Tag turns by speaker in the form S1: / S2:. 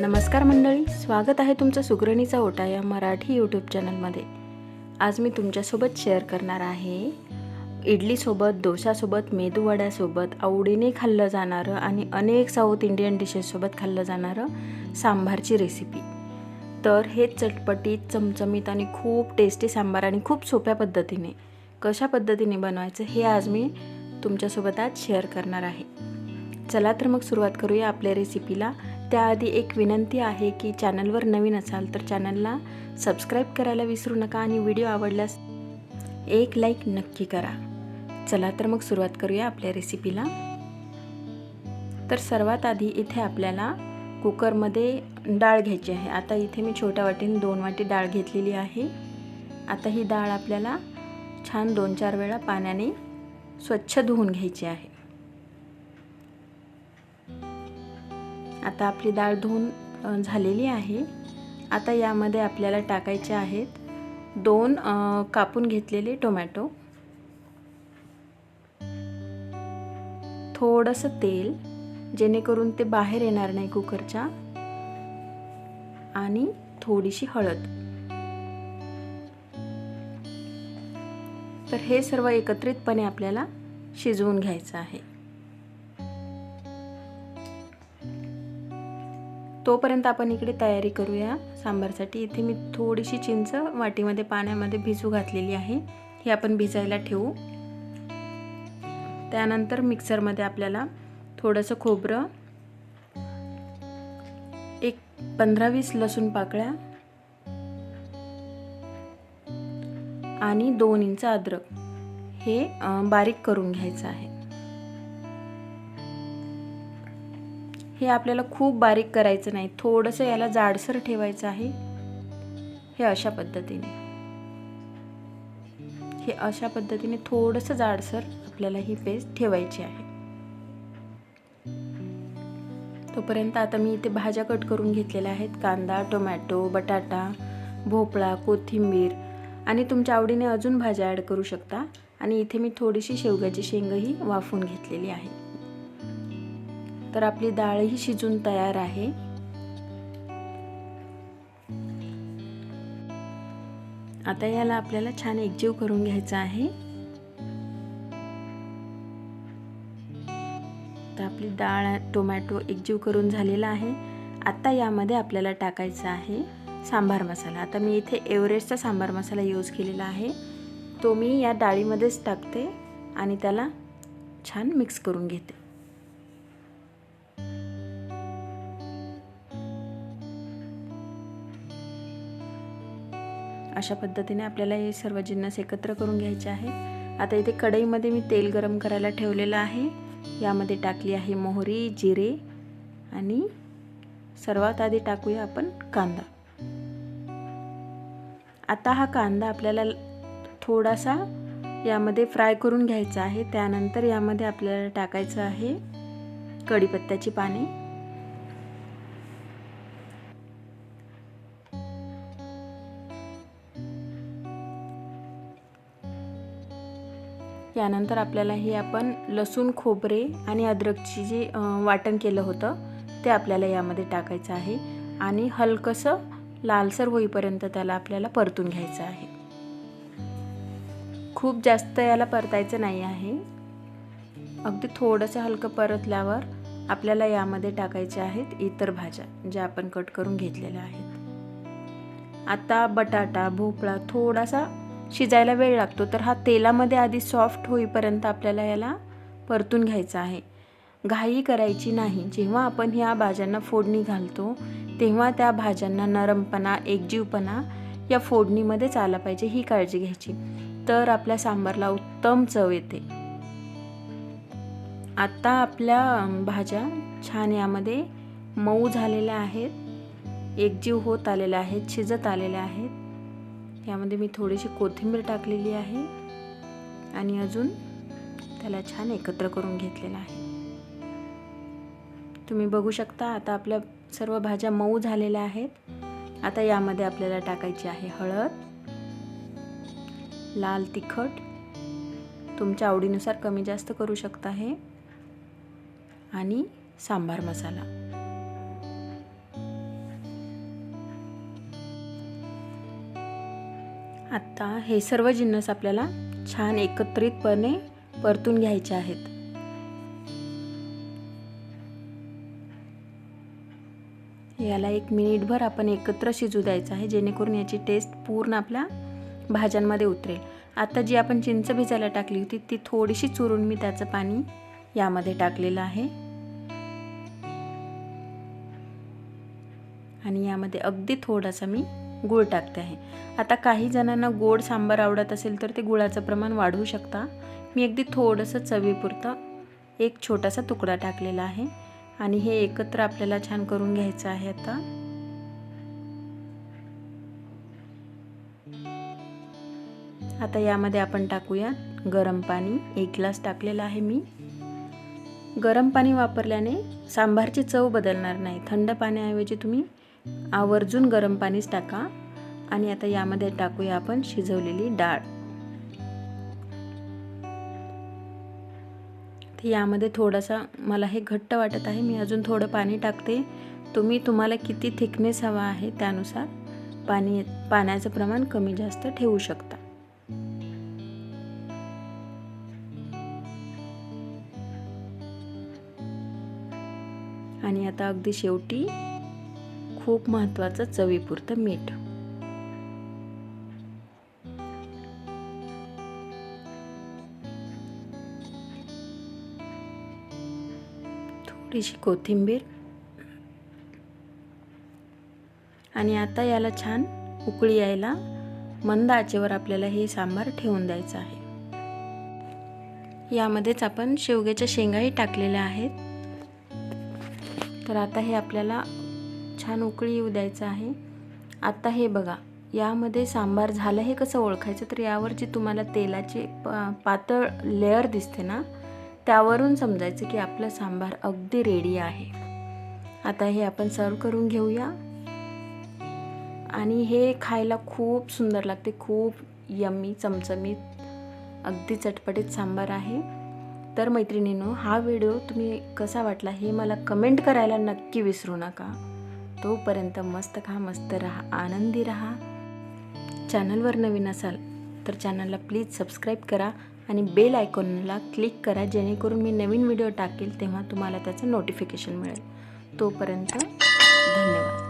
S1: नमस्कार मंडळी, स्वागत आहे तुमचं सुग्रणीचा ओटा या मराठी यूट्यूब चॅनलमध्ये। आज मी तुमच्यासोबत शेअर करणार आहे इडलीसोबत, डोसासोबत, मेदूवड्यासोबत आवडीने खाल्लं जाणारं आणि अनेक साऊथ इंडियन डिशेससोबत खाल्लं जाणारं सांबारची रेसिपी। तर हे चटपटीत, चमचमीत आणि खूप टेस्टी सांबार आणि खूप सोप्या पद्धतीने कशा पद्धतीने बनवायचं हे आज मी तुमच्यासोबत आज शेअर करणार आहे। चला तर मग सुरुवात करूया आपल्या रेसिपीला। त्याआधी एक विनंती आहे की चॅनलवर नवीन असाल तर चॅनलला सबस्क्राईब करायला विसरू नका आणि व्हिडिओ आवडल्यास एक लाईक नक्की करा। चला तर मग सुरुवात करूया आपल्या रेसिपीला। तर सर्वात आधी इथे आपल्याला कुकरमध्ये डाळ घ्यायची आहे। आता इथे मी छोट्या वाटीने 2 वाटी डाळ घेतलेली आहे। आता ही डाळ आपल्याला छान 2-4 वेळा पाण्याने स्वच्छ धुवून घ्यायची आहे। आता आपली डाळ धुवून झालेली आहे। आता यामध्ये आपल्याला टाकायचे आहेत 2 कापून घेतलेले टोमॅटो, थोडंसं तेल जेणेकरून ते बाहेर येणार नाही कुकरच्या, आणि थोडीशी हळद। तर हे सर्व एकत्रितपणे आपल्याला शिजवून घ्यायचं आहे। तोपर्यंत आपण इकडे तयारी करूया सांबारसाठी। इथे मी थोडीशी चिंच वाटीमध्ये पाण्यामध्ये भिजू घातलेली आहे, हे आपण भिजायला ठेवू। त्यानंतर मिक्सरमध्ये आपल्याला थोडंसं खोबरं, एक 15-20 लसूण पाकळ्या आणि 2 इंच अद्रक हे बारीक करून घ्यायचं आहे। हे आपल्याला खूप बारीक करायचं नाही, थोडंसं याला जाडसर ठेवायचं आहे। हे अशा पद्धतीने थोडंसं जाडसर आपल्याला ही पेस्ट ठेवायची आहे। तोपर्यंत आता मी इथे भाज्या कट करून घेतलेल्या आहेत। कांदा, टोमॅटो, बटाटा, भोपळा, कोथिंबीर आणि तुमच्या आवडीने अजून भाज्या ॲड करू शकता। आणि इथे मी थोडीशी शेवग्याची शेंगही वाफवून घेतलेली आहे। तर आपली डाळही शिजून तयार आहे। आता याला आपल्याला छान एकजीव करून घ्यायचा आहे। तर आपली डाळ, टोमॅटो एकजीव करून झालेला आहे। आता यामध्ये आपल्याला टाकायचा आहे सांबार मसाला। आता मी इथे एव्हरेस्टचा सांबार मसाला यूज केलेला आहे, तो मी या डाळीमध्येच टाकते आणि त्याला छान मिक्स करून घेते। अशा पद्धतीने आपल्याला हे सर्व जिन्नस एकत्र करून घ्यायचे आहे। आता इथे कढईमध्ये मी तेल गरम करायला ठेवलेलं आहे। यामध्ये टाकली आहे मोहरी, जिरे आणि सर्वात आधी टाकूया आपण कांदा। आता हा कांदा आपल्याला थोडासा यामध्ये फ्राय करून घ्यायचा आहे। त्यानंतर यामध्ये आपल्याला टाकायचं आहे कढीपत्त्याची पाने, यानंतर आपल्याला हे आपण लसूण, खोबरे आणि अद्रकची जे वाटण केलं होतं ते आपल्याला यामध्ये टाकायचं आहे आणि हलकसं लालसर होईपर्यंत त्याला आपल्याला परतून घ्यायचं आहे। खूप जास्त याला परतायचं नाही आहे, अगदी थोडंसं हलकं परतल्यावर आपल्याला यामध्ये टाकायचे आहेत इतर भाज्या ज्या आपण कट करून घेतलेल्या आहेत। आता बटाटा, भोपळा थोडासा शिजायला वेळ लागतो, तर हा तेलामध्ये आधी सॉफ्ट होईपर्यंत आपल्याला याला परतून घ्यायचा आहे। घाई करायची नाही। जेव्हा आपण ह्या भाज्यांना फोडणी घालतो तेव्हा त्या भाज्यांना नरमपणा, एकजीवपणा या फोडणीमध्येच आला पाहिजे, ही काळजी घ्यायची, तर आपल्या सांबारला उत्तम चव येते। आता आपल्या भाज्या छान यामध्ये मऊ झालेल्या आहेत, एकजीव होत आलेल्या आहेत, शिजत आलेल्या आहेत। यामध्ये मी थोडीशी कोथिंबीर टाकलेली आहे आणि अजून त्याला छान एकत्र करून घेतलेला आहे। तुम्ही बघू शकता आता आपल्या सर्व भाज्या मऊ झालेल्या आहेत। आता यामध्ये आपल्याला टाकायची आहे हळद, लाल तिखट, तुमच्या आवडीनुसार कमी जास्त करू शकता हे, आणि सांबार मसाला। आता हे सर्व जिन्नस आपल्याला छान एकत्रितपणे परतून घ्यायचे आहेत. याला 1 मिनिटभर आपण एकत्र शिजू द्यायचं आहे, जेणेकरून याची टेस्ट पूर्ण आपल्या भाज्यांमध्ये उतरेल. आता जी आपण चिंच भिजायला टाकली होती ती थोडीशी चुरून मी त्याचं पाणी यामध्ये टाकलेलं आहे आणि यामध्ये अगदी थोडासा मी गूळ टाकते आहे. आता काही जणांना गोड सांबार आवडत असेल तर ते गुळाचं प्रमाण वाढवू शकता. मी अगदी थोडंसं चवीपुरतं एक छोटासा तुकडा टाकलेला आहे आणि हे एकत्र आपल्याला छान करून घ्यायचं आहे. आता यामध्ये आपण टाकूया गरम पाणी. 1 ग्लास टाकलेला आहे मी. गरम पाणी वापरल्याने सांबारची चव बदलणार नाही. थंड पाण्याऐवजी तुम्ही आवर्जून गरम पाणीच टाका. आणि आता यामध्ये टाकूया आपण शिजवलेली डाळ. यामध्ये थोडासा मला हे घट्ट वाटत आहे, मी अजून थोडं पाणी टाकते. तुम्हाला किती थिकनेस हवा आहे त्यानुसार पाण्याचं प्रमाण कमी जास्त ठेवू शकता. आणि आता अगदी शेवटी खूप महत्त्वाचं चवीपुरतं मीठ. थोडीशी कोथिंबीर आणि आता याला छान उकळी यायला मंद आचेवर आपल्याला हे सांबार ठेवून द्यायचं आहे. यामध्येच आपण शेवग्याच्या शेंगाही टाकलेल्या आहेत. तर आता हे आपल्याला छान उकळी येऊ द्यायचं आहे. आता हे बघा, यामध्ये सांबार झालं हे कसं ओळखायचं, तर यावर जी तुम्हाला तेलाची पातळ लेअर दिसते ना, त्यावरून समजायचं की आपलं सांबार अगदी रेडी आहे. आता हे आपण सर्व करून घेऊया. आणि हे खायला खूप सुंदर लागते, खूप यम्मी, चमचमीत, अगदी चटपटीत सांबार आहे. तर मैत्रिणींनो, हा व्हिडिओ तुम्ही कसा वाटला हे मला कमेंट करायला नक्की विसरू नका. तोपर्यंत मस्त खा, मस्त राहा, आनंदी राहा. चॅनलवर नवीन असाल तर चॅनलला प्लीज सबस्क्राईब करा आणि बेल आयकॉनला क्लिक करा, जेणेकरून मी नवीन व्हिडिओ टाकेल तेव्हा तुम्हाला त्याचं नोटिफिकेशन मिळेल. तोपर्यंत धन्यवाद.